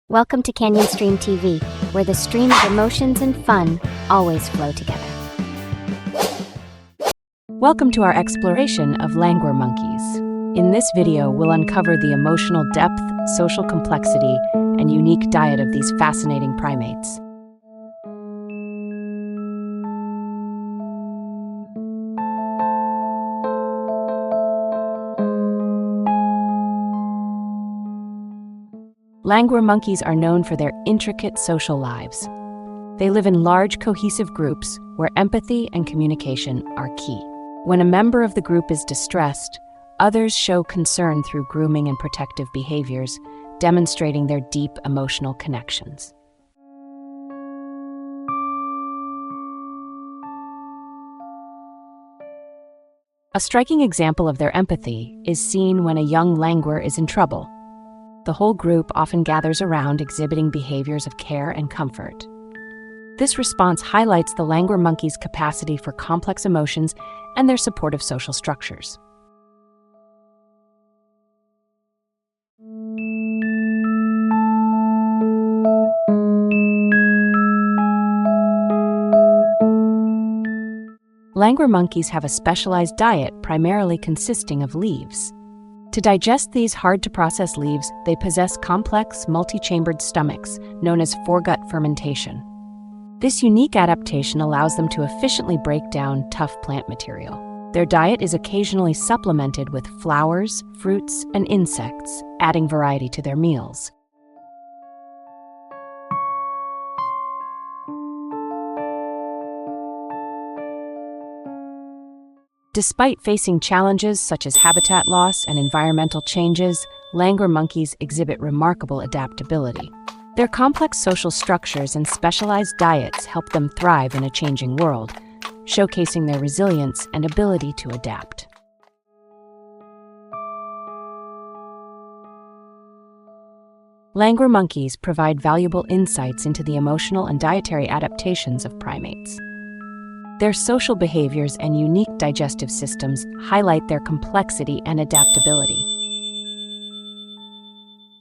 Welcome to Canyonstream TV, where the stream of emotions and fun always flow together. Welcome to our exploration of Langur monkeys. In this video, we'll uncover the emotional depth, social complexity, and unique diet of these fascinating primates. Langur monkeys are known for their intricate social lives. They live in large, cohesive groups where empathy and communication are key. When a member of the group is distressed, others show concern through grooming and protective behaviors, demonstrating their deep emotional connections. A striking example of their empathy is seen when a young langur is in trouble. The whole group often gathers around, exhibiting behaviors of care and comfort. This response highlights the langur monkey's capacity for complex emotions and their supportive social structures. Langur monkeys have a specialized diet primarily consisting of leaves. To digest these hard-to-process leaves, they possess complex, multi-chambered stomachs, known as foregut fermentation. This unique adaptation allows them to efficiently break down tough plant material. Their diet is occasionally supplemented with flowers, fruits, and insects, adding variety to their meals. Despite facing challenges such as habitat loss and environmental changes, langur monkeys exhibit remarkable adaptability. Their complex social structures and specialized diets help them thrive in a changing world, showcasing their resilience and ability to adapt. Langur monkeys provide valuable insights into the emotional and dietary adaptations of primates. Their social behaviors and unique digestive systems highlight their complexity and adaptability.